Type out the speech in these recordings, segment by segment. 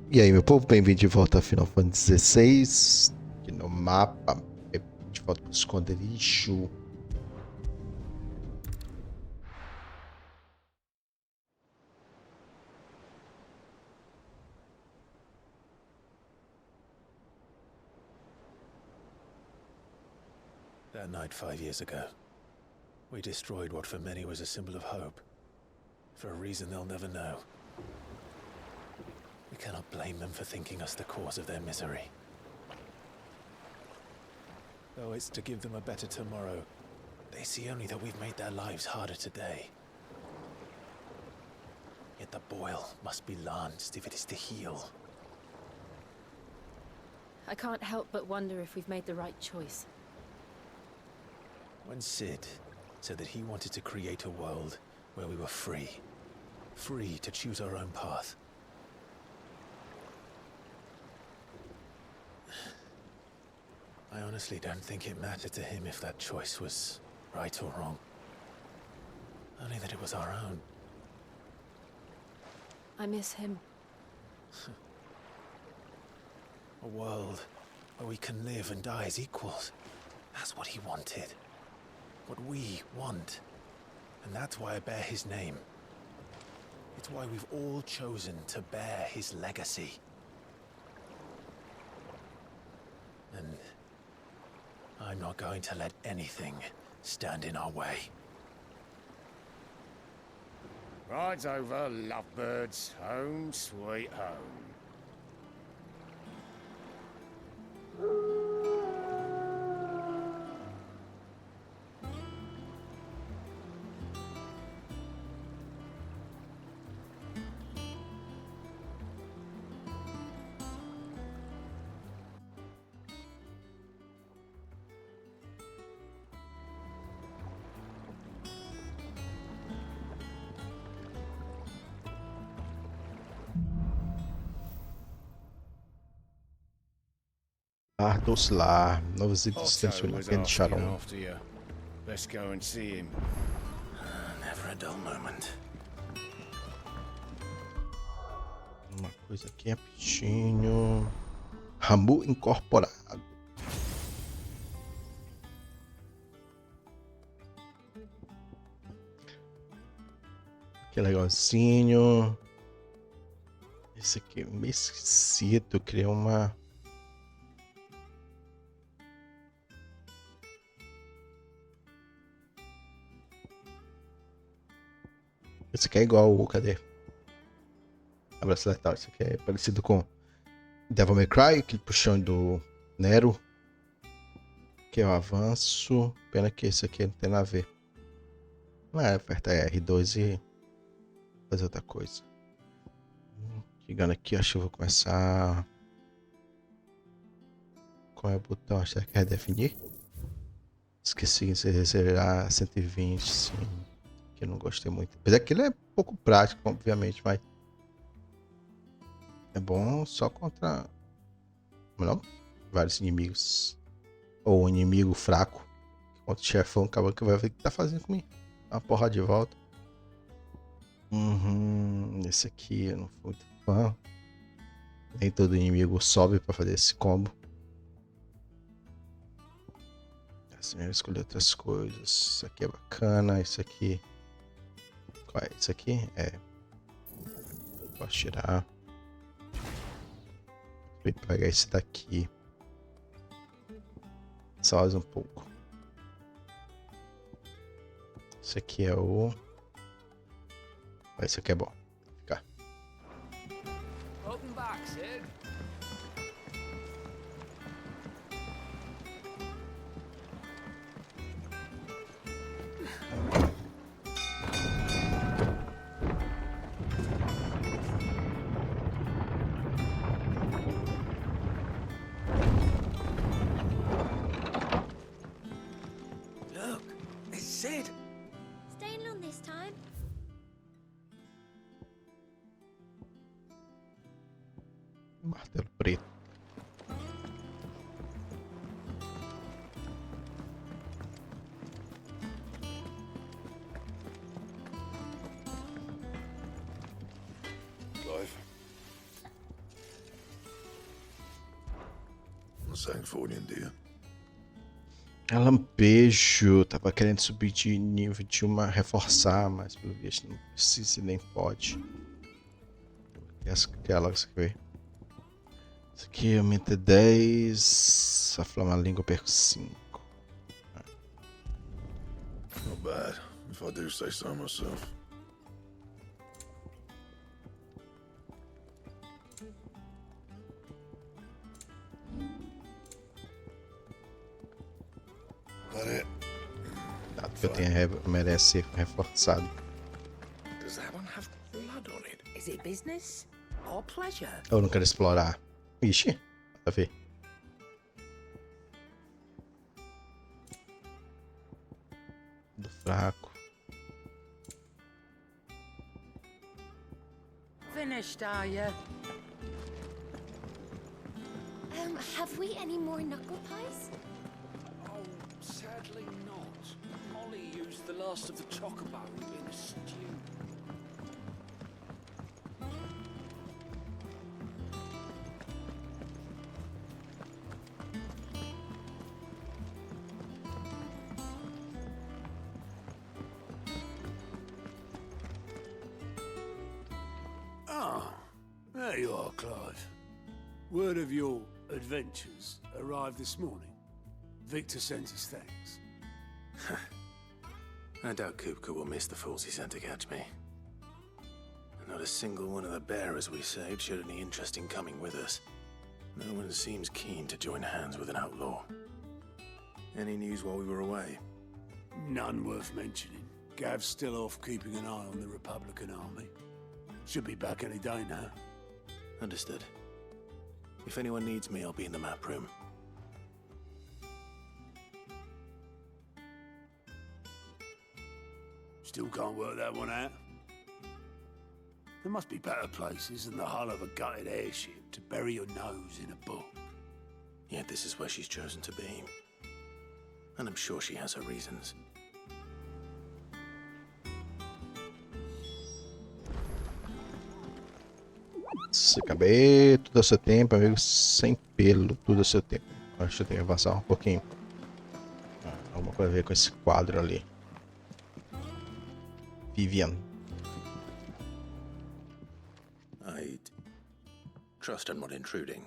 E aí, meu povo, bem-vindo de volta a Final Fantasy XVI, aqui no mapa, de volta pro esconderijo. That night 5 years ago, we destroyed what for many was a symbol of hope. For a reason they'll never know. We cannot blame them for thinking us the cause of their misery. Though it's to give them a better tomorrow, they see only that we've made their lives harder today. Yet the boil must be lanced if it is to heal. I can't help but wonder if we've made the right choice. When Sid said that he wanted to create a world where we were free. Free to choose our own path. I honestly don't think it mattered to him if that choice was right or wrong. Only that it was our own. I miss him. A world where we can live and die as equals. That's what he wanted. What we want. And that's why I bear his name. It's why we've all chosen to bear his legacy. And I'm not going to let anything stand in our way. Rides over, lovebirds, home sweet home. Ardos lá, novas Otto existências was na asking Sharon. after you. Let's go and see him. Never a dull moment. Uma coisa aqui rapidinho. Ramu incorporado. Que legalzinho. Esse aqui é meio esquisito. Eu criei uma. Esse aqui é igual o. Cadê? Abraço letal. Esse aqui é parecido com Devil May Cry, aquele puxão do Nero. Que é o avanço. Pena que esse aqui não tem nada a ver. Não é apertar R2 e fazer outra coisa. Chegando aqui, acho que eu vou começar. Qual é o botão? Acho que é redefinir. Esqueci de será 120, sim. Que eu não gostei muito. Apesar que ele é pouco prático, obviamente, mas é bom só contra não? Vários inimigos. Ou um inimigo fraco. Contra o chefão, acaba que vai ver o que tá fazendo comigo. Dá uma porrada de volta. Esse aqui eu não fui muito fã. Nem todo inimigo sobe pra fazer esse combo. Assim eu escolhi outras coisas. Isso aqui é bacana. Isso aqui. Qual é? Isso aqui? É. Posso tirar. Vou pegar esse daqui. Só mais um pouco. Esse aqui é o. Esse aqui é bom. Ficar. Welcome back, Sid. Look, it's Sid. Staying long this time? Martelo preto. Clive. Sanguifolian, do you? É lampejo. Tava querendo subir de nível de uma reforçar, mas pelo visto não precisa e nem pode. Essa que ela escreveu. Isso aqui aumenta 10. A flama língua eu perco 5. Not bad, if I do say so myself. That it? Dado que eu tenho merece ser reforçado. Does that one have blood on it? Is it business or pleasure? Eu não quero explorar. Ixi, nada a ver. Do fraco. Finished, are you? Have we any more knuckle pies? Oh, sadly not. Molly used the last of the chocobo in a stew. Ah, there you are, Clive. Word of your adventures arrived this morning. Victor sent his thanks. I doubt Kupka will miss the fools he sent to catch me. Not a single one of the bearers we saved showed any interest in coming with us. No one seems keen to join hands with an outlaw. Any news while we were away? None worth mentioning. Gav's still off keeping an eye on the Republican army. Should be back any day now. Understood. If anyone needs me, I'll be in the map room. Still can't work that one out. There must be better places than the hull of a gutted airship to bury your nose in a book. Yet this is where she's chosen to be. And I'm sure she has her reasons. Acabei tudo ao seu tempo, amigo, sem pelo, tudo ao seu tempo. Acho que eu tenho que avançar um pouquinho. Alguma coisa a ver com esse quadro ali. Vivian. I trust I'm not intruding.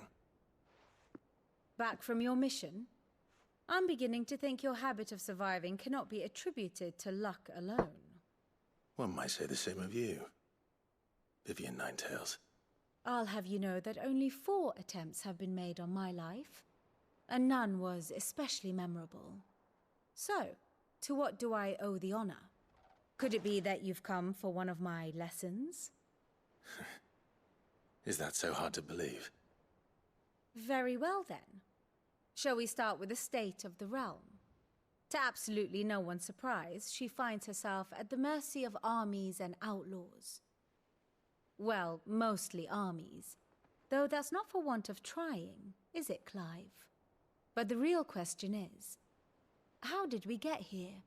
Back from your mission? I'm beginning to think your habit of surviving cannot be attributed to luck alone. One might say the same of you, Vivian Ninetails. I'll have you know that only 4 attempts have been made on my life, and none was especially memorable. So, to what do I owe the honor? Could it be that you've come for one of my lessons? Is that so hard to believe? Very well then. Shall we start with the state of the realm? To absolutely no one's surprise, she finds herself at the mercy of armies and outlaws. Well, mostly armies. Though that's not for want of trying, is it, Clive? But the real question is, how did we get here?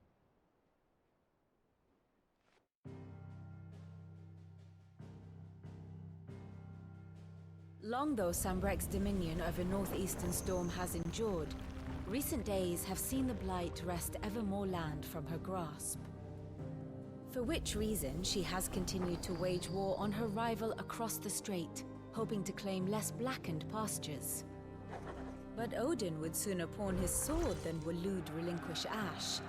Long though Sambrek's dominion over northeastern Storm has endured, recent days have seen the Blight wrest ever more land from her grasp. For which reason she has continued to wage war on her rival across the strait, hoping to claim less blackened pastures. But Odin would sooner pawn his sword than Waloed relinquish Ash.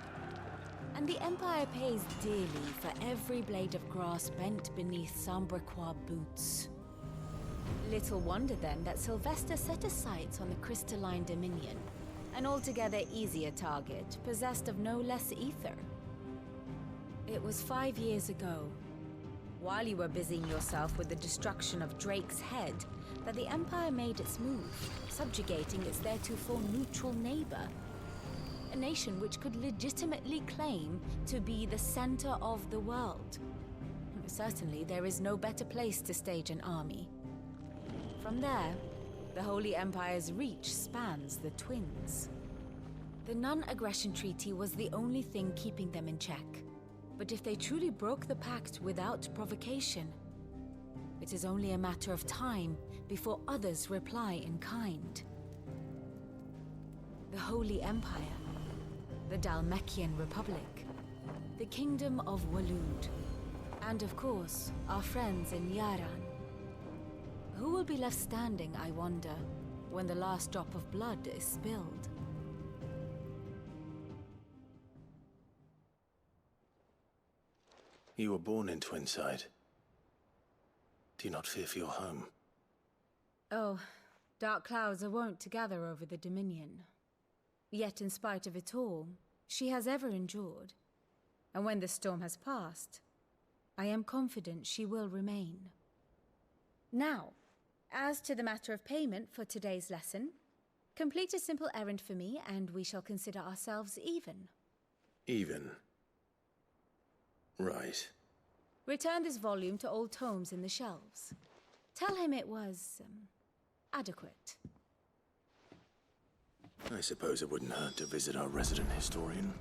And the Empire pays dearly for every blade of grass bent beneath Sambrequois boots. Little wonder then that Sylvester set his sights on the crystalline dominion, an altogether easier target, possessed of no less ether. It was 5 years ago, while you were busying yourself with the destruction of Drake's head, that the Empire made its move, subjugating its theretofore neutral neighbor. A nation which could legitimately claim to be the center of the world. Certainly, there is no better place to stage an army. From there, the Holy Empire's reach spans the Twins. The non-aggression treaty was the only thing keeping them in check. But if they truly broke the pact without provocation, it is only a matter of time before others reply in kind. the Holy Empire, the Dalmekian Republic, the Kingdom of Waloed, and of course, our friends in Yaran. Who will be left standing, I wonder, when the last drop of blood is spilled? You were born in Twinside. Do you not fear for your home? Oh, dark clouds are wont to gather over the Dominion. Yet in spite of it all, she has ever endured. And when the storm has passed, I am confident she will remain. Now, as to the matter of payment for today's lesson, complete a simple errand for me and we shall consider ourselves even. Even? Right. Return this volume to old tomes in the shelves. Tell him it was, adequate. I suppose it wouldn't hurt to visit our resident historian.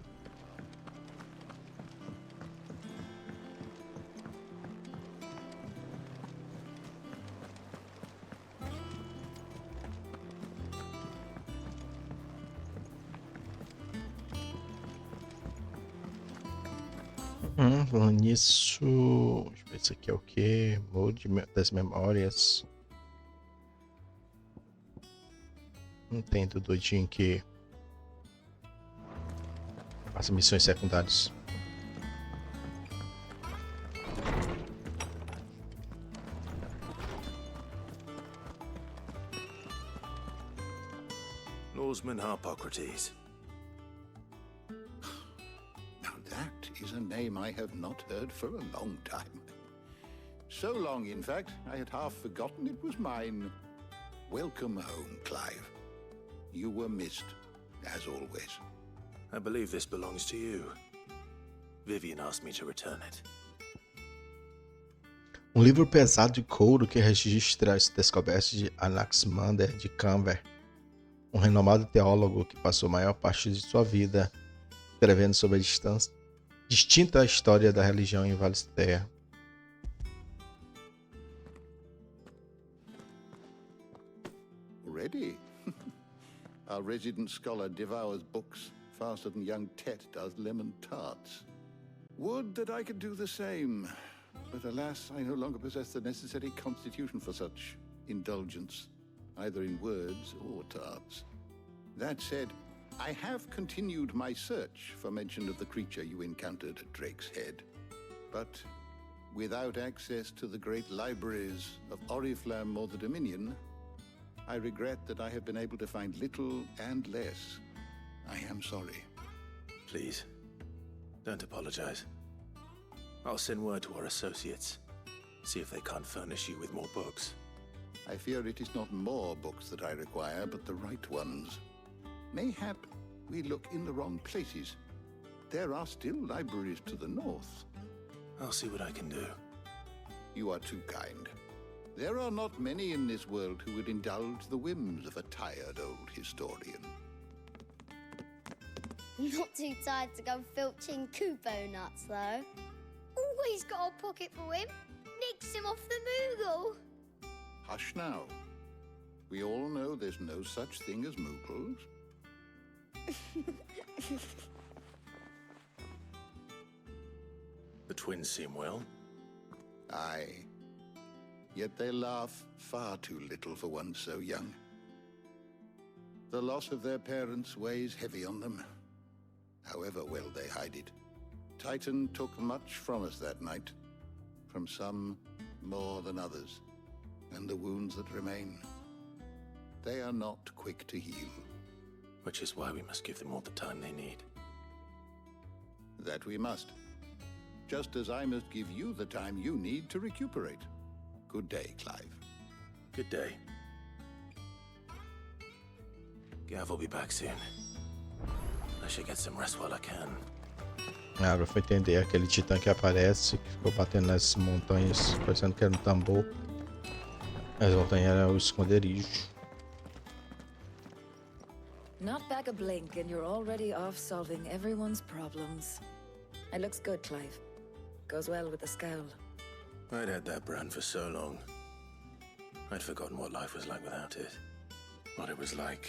Falando nisso, deixa eu ver isso aqui é o que? Mude das memórias. Não tem do doidinho que faz missões secundárias. Norseman Harpocrates. That is a name I have not heard for a long time. So long, in fact, I had half forgotten it was mine. Welcome home, Clive. You were missed, as always. I believe this belongs to you. Vivian asked me to return it. Livro pesado de couro que registra as descobertas de Anaximander de Canver, renomado teólogo que passou a maior parte de sua vida escrevendo sobre a distinta história da religião em Valistéia. Already? Our resident scholar devours books faster than young Tet does lemon tarts. Would that I could do the same. But alas, I no longer possess the necessary constitution for such indulgence, either in words or tarts. That said, I have continued my search for mention of the creature you encountered at Drake's Head. But without access to the great libraries of Oriflamme or the Dominion, I regret that I have been able to find little and less. I am sorry. Please, don't apologize. I'll send word to our associates. See if they can't furnish you with more books. I fear it is not more books that I require, but the right ones. Mayhap we look in the wrong places. There are still libraries to the north. I'll see what I can do. You are too kind. There are not many in this world who would indulge the whims of a tired old historian. Not too tired to go filching Kupo nuts, though. Always got a pocket for him. Nicks him off the Moogle. Hush now. We all know there's no such thing as Moogles. The twins seem well. Aye. Yet they laugh far too little for one so young. The loss of their parents weighs heavy on them, however well they hide it. Titan took much from us that night, from some more than others, and the wounds that remain, they are not quick to heal. Which is why we must give them all the time they need. That we must. Just as I must give you the time you need to recuperate. Good day, Clive. Good day. Gav will be back soon. I should get some rest while I can. Agora foi entender aquele titã que aparece, que ficou batendo nas montanhas, parecendo que era um tambor. As montanhas eram o esconderijo. Not back a blink and you're already off solving everyone's problems. It looks good, Clive. Goes well with the scowl. I'd had that brand for so long. I'd forgotten what life was like without it. What it was like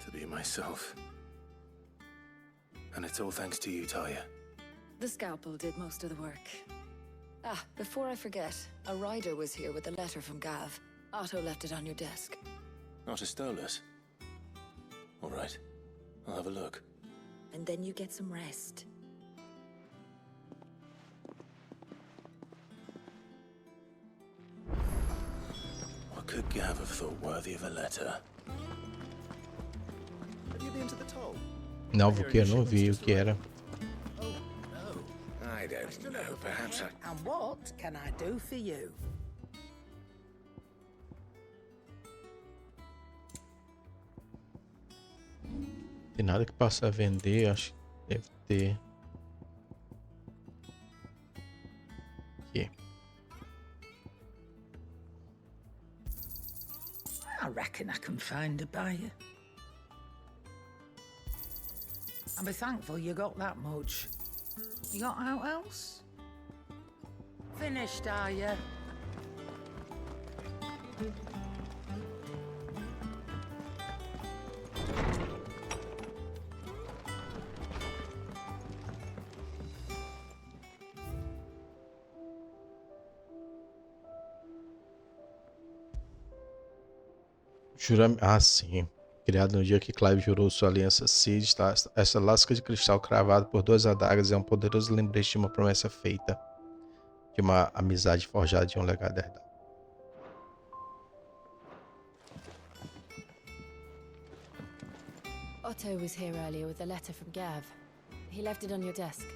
to be myself. And it's all thanks to you, Talia. The scalpel did most of the work. Ah, before I forget, a rider was here with a letter from Gav. Otto left it on your desk. Not a stolus. All right, I'll have a look. And then you get some rest. What could Gav have thought worthy of a letter? Have you been to the toll? Não, porque eu não vi o que era. Oh, no. I don't know, perhaps I... And what can I do for you? Tem nada que possa vender, acho que deve ter. Aqui. I reckon I can find a buyer. I'll be thankful you got that much. You got out else? Finished, are you? Ah, sim. Criado no dia que Clive jurou sua aliança Cid, está essa lasca de cristal cravada por 2 adagas é um poderoso lembrete de uma promessa feita, de uma amizade forjada de um legado herdado. Otto was here earlier with a letter from Gav. He left it on your desk.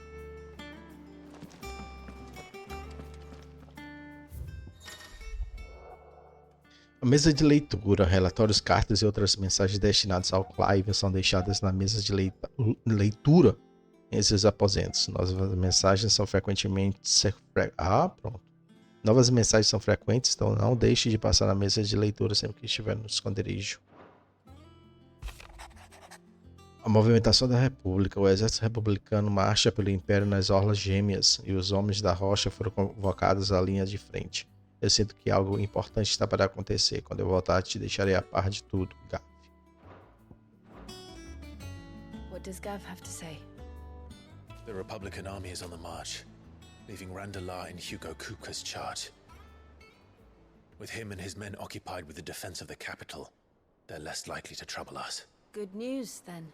A mesa de leitura, relatórios, cartas e outras mensagens destinadas ao Clive são deixadas na mesa de leitura em seus aposentos. Novas mensagens são frequentemente... pronto. Novas mensagens são frequentes, então não deixe de passar na mesa de leitura sempre que estiver no esconderijo. A movimentação da República. O exército republicano marcha pelo Império nas Orlas Gêmeas e os homens da rocha foram convocados à linha de frente. Eu sinto que algo importante está para acontecer. Quando eu voltar, te deixarei a par de tudo, Gav. What does Gav have to say? The Republican army is on the march, leaving Randalar in Hugo Kupka's charge. With him and his men occupied with the defense of the capital, they're less likely to trouble us. Good news, then.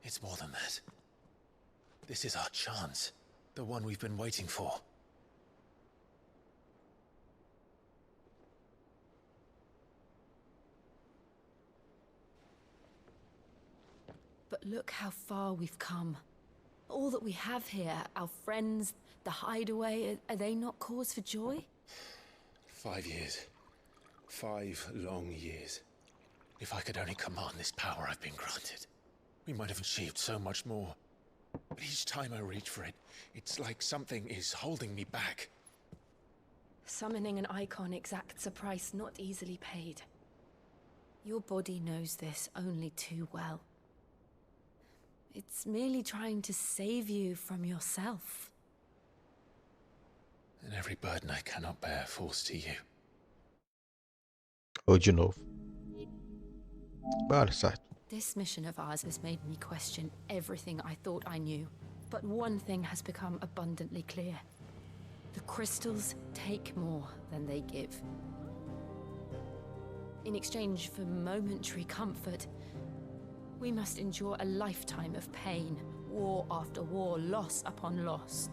It's more than that. This is our chance, the one we've been waiting for. But look how far we've come. All that we have here, our friends, the hideaway, are they not cause for joy? 5 years. 5 long years. If I could only command this power I've been granted, we might have achieved so much more. But each time I reach for it, it's like something is holding me back. Summoning an icon exacts a price not easily paid. Your body knows this only too well. It's merely trying to save you from yourself. And every burden I cannot bear falls to you. Ou de novo. Bora, certo. This mission of ours has made me question everything I thought I knew. But one thing has become abundantly clear. The crystals take more than they give. In exchange for momentary comfort, we must endure a lifetime of pain, war after war, loss upon loss.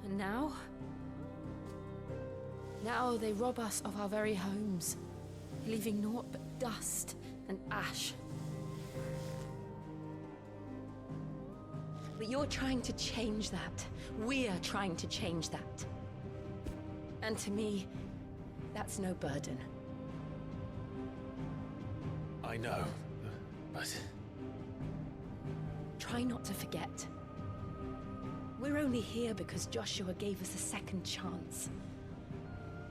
And now they rob us of our very homes, leaving naught but dust and ash. But you're trying to change that. We're trying to change that. And to me, that's no burden. I know, but... Try not to forget. We're only here because Joshua gave us a second chance.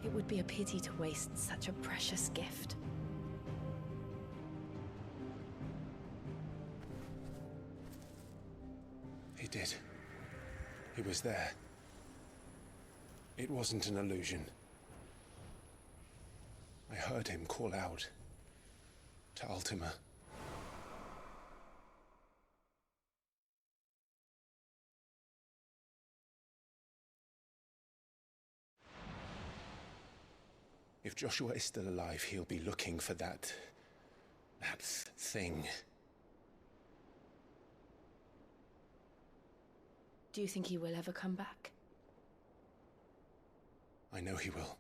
It would be a pity to waste such a precious gift. He did. He was there. It wasn't an illusion. I heard him call out to Ultima. If Joshua is still alive, he'll be looking for that thing. Do you think he will ever come back? I know he will.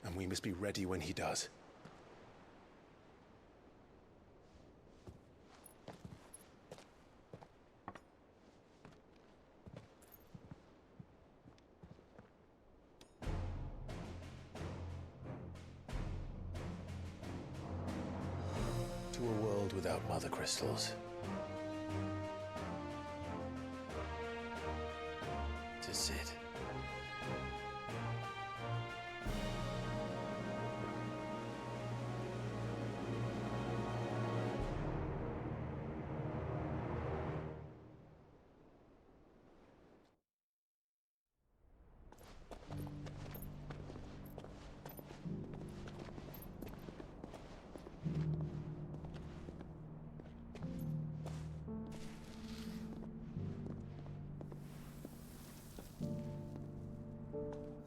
And we must be ready when he does. To a world without mother crystals. To Sid.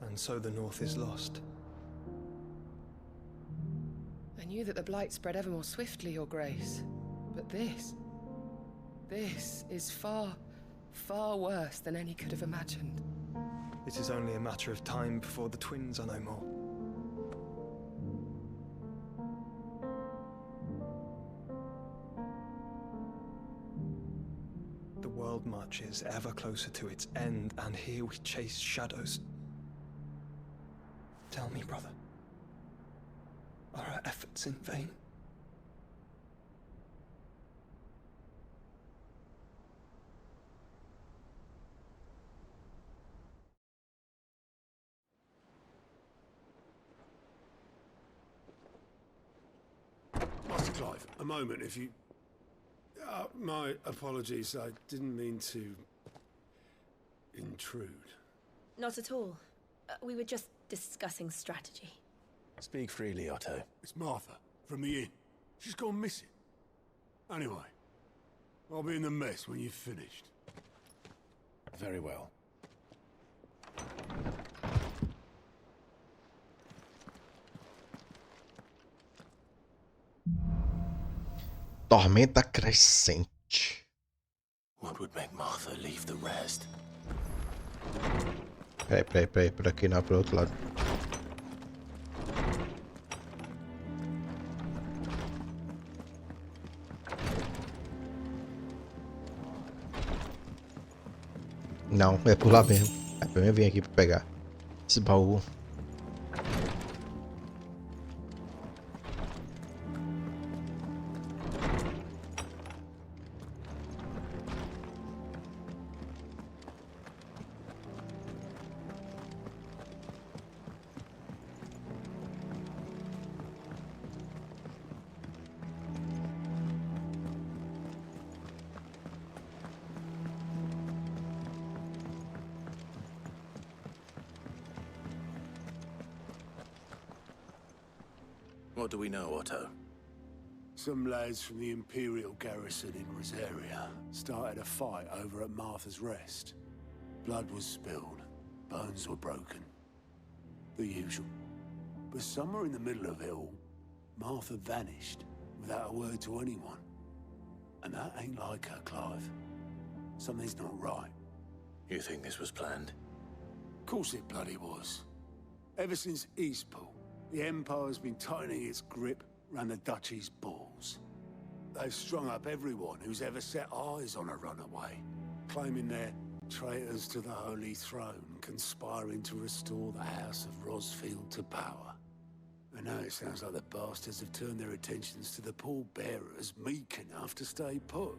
And so the North is lost. I knew that the Blight spread ever more swiftly, Your Grace. But this is far, far worse than any could have imagined. It is only a matter of time before the twins are no more. The world marches ever closer to its end, and here we chase shadows. Tell me, brother, are our efforts in vain? Master Clive, a moment, if you... my apologies, I didn't mean to... intrude. Not at all. We were just discussing strategy. Speak freely, Otto. It's Martha, from the inn. She's gone missing. Anyway, I'll be in the mess when you've finished. Very well. Tormenta crescente. What would make Martha leave the rest? Peraí, por aqui não, pro outro lado. Não, é por lá mesmo. É pra mim vir aqui pra pegar esse baú. What do we know, Otto? Some lads from the Imperial garrison in Rosaria started a fight over at Martha's Rest. Blood was spilled, bones were broken. The usual. But somewhere in the middle of it all, Martha vanished without a word to anyone. And that ain't like her, Clive. Something's not right. You think this was planned? Of course it bloody was. Ever since Eastpool, the Empire's been tightening its grip around the Duchy's balls. They've strung up everyone who's ever set eyes on a runaway, claiming they're traitors to the Holy Throne, conspiring to restore the House of Rosfield to power. And now it sounds like the bastards have turned their attentions to the pallbearers meek enough to stay put.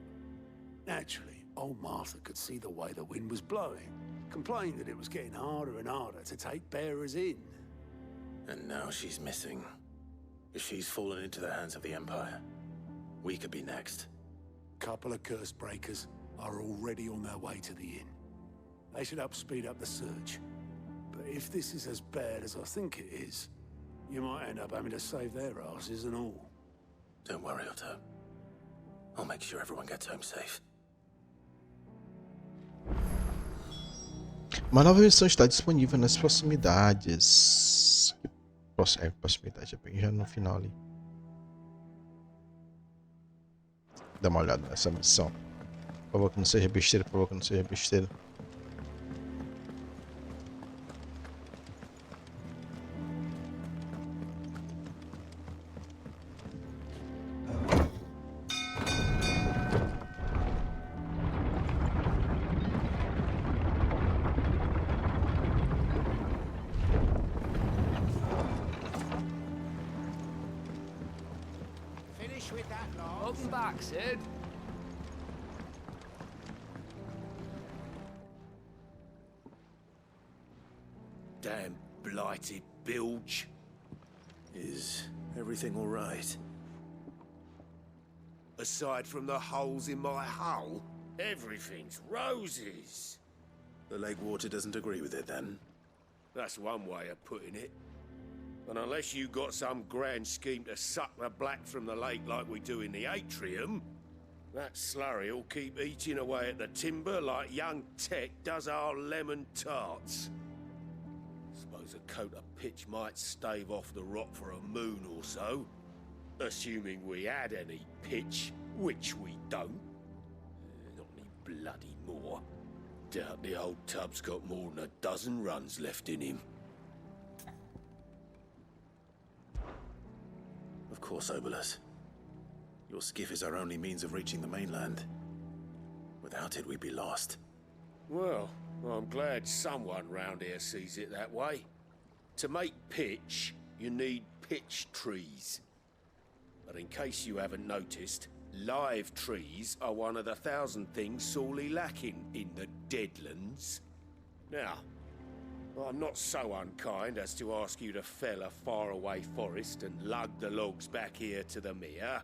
Naturally, old Martha could see the way the wind was blowing, complained that it was getting harder and harder to take bearers in. And now she's missing. If she's fallen into the hands of the Empire, we could be next. Couple of curse breakers are already on their way to the inn. They should speed up the search. But if this is as bad as I think it is, You might end up having to save their asses and all. Don't worry, Otto. I'll make sure everyone gets home safe. Uma nova missão está disponível nas proximidades. Proximidade, é bem já no final ali. Dá uma olhada nessa missão. Por favor, que não seja besteira, por favor, que não seja besteira. Welcome back, Sid. Damn blighted bilge. Is everything all right? Aside from the holes in my hull, everything's roses. The lake water doesn't agree with it, then? That's one way of putting it. And unless you got some grand scheme to suck the black from the lake like we do in the atrium, that slurry'll keep eating away at the timber like young Tech does our lemon tarts. Suppose a coat of pitch might stave off the rock for a moon or so, assuming we had any pitch, which we don't. Not any bloody more. Doubt the old tub's got more than a dozen runs left in him. Of course, Obolus. Your skiff is our only means of reaching the mainland. Without it, we'd be lost. Well, I'm glad someone round here sees it that way. To make pitch, you need pitch trees. But in case you haven't noticed, live trees are one of the 1,000 things sorely lacking in the Deadlands. Now, I'm not so unkind as to ask you to fell a faraway forest and lug the logs back here to the mere,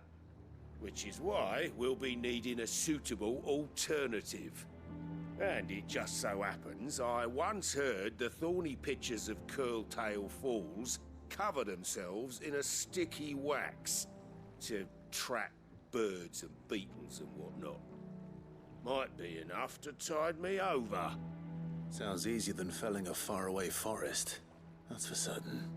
which is why we'll be needing a suitable alternative. And it just so happens I once heard the thorny pitchers of Curltail Falls cover themselves in a sticky wax to trap birds and beetles and whatnot. Might be enough to tide me over. Sounds easier than felling a faraway forest. That's for certain.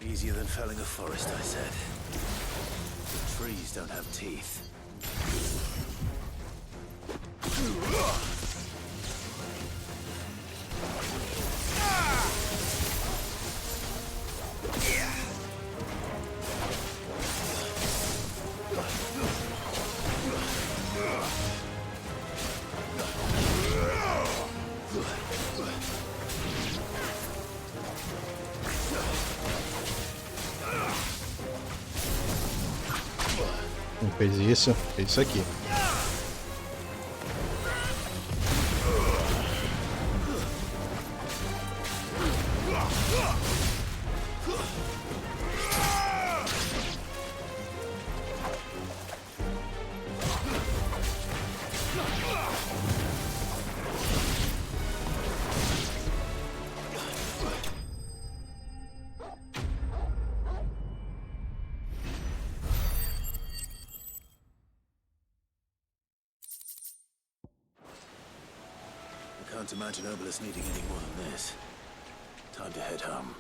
Easier than felling a forest, I said. The trees don't have teeth. Fez isso aqui. Can't imagine Obolus needing any more than this. Time to head home.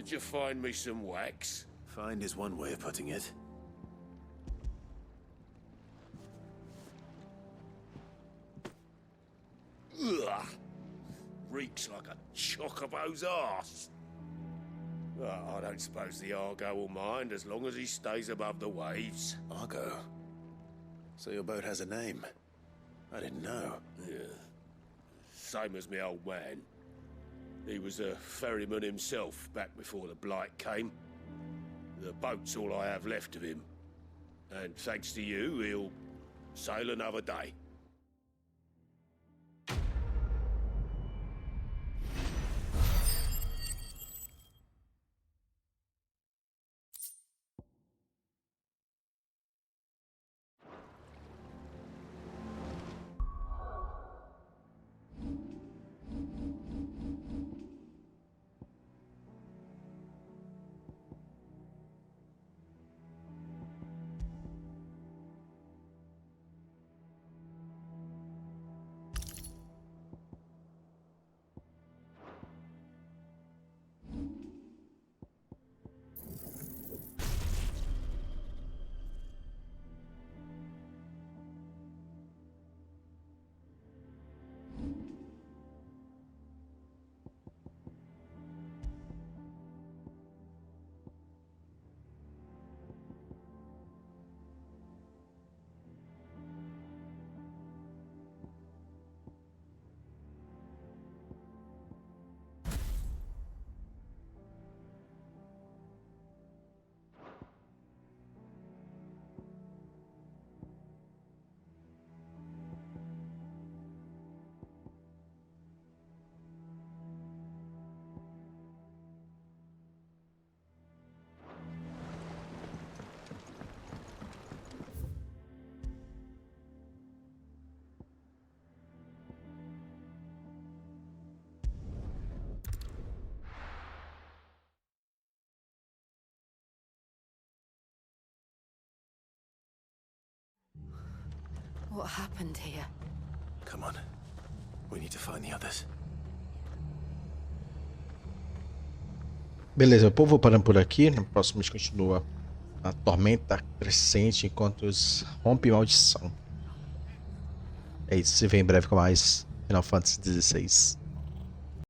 Could you find me some wax? Find is one way of putting it. Ugh. Reeks like a chocobo's arse. Well, I don't suppose the Argo will mind as long as he stays above the waves. Argo? So your boat has a name? I didn't know. Yeah. Same as me old man. He was a ferryman himself back before the Blight came. The boat's all I have left of him. And thanks to you, he'll sail another day. What happened here? Come on. We need to find the others. Beleza, o povo parando por aqui. No próximo a gente continua a tormenta crescente enquanto os rompe maldição. É isso, se vê em breve com mais Final Fantasy XVI.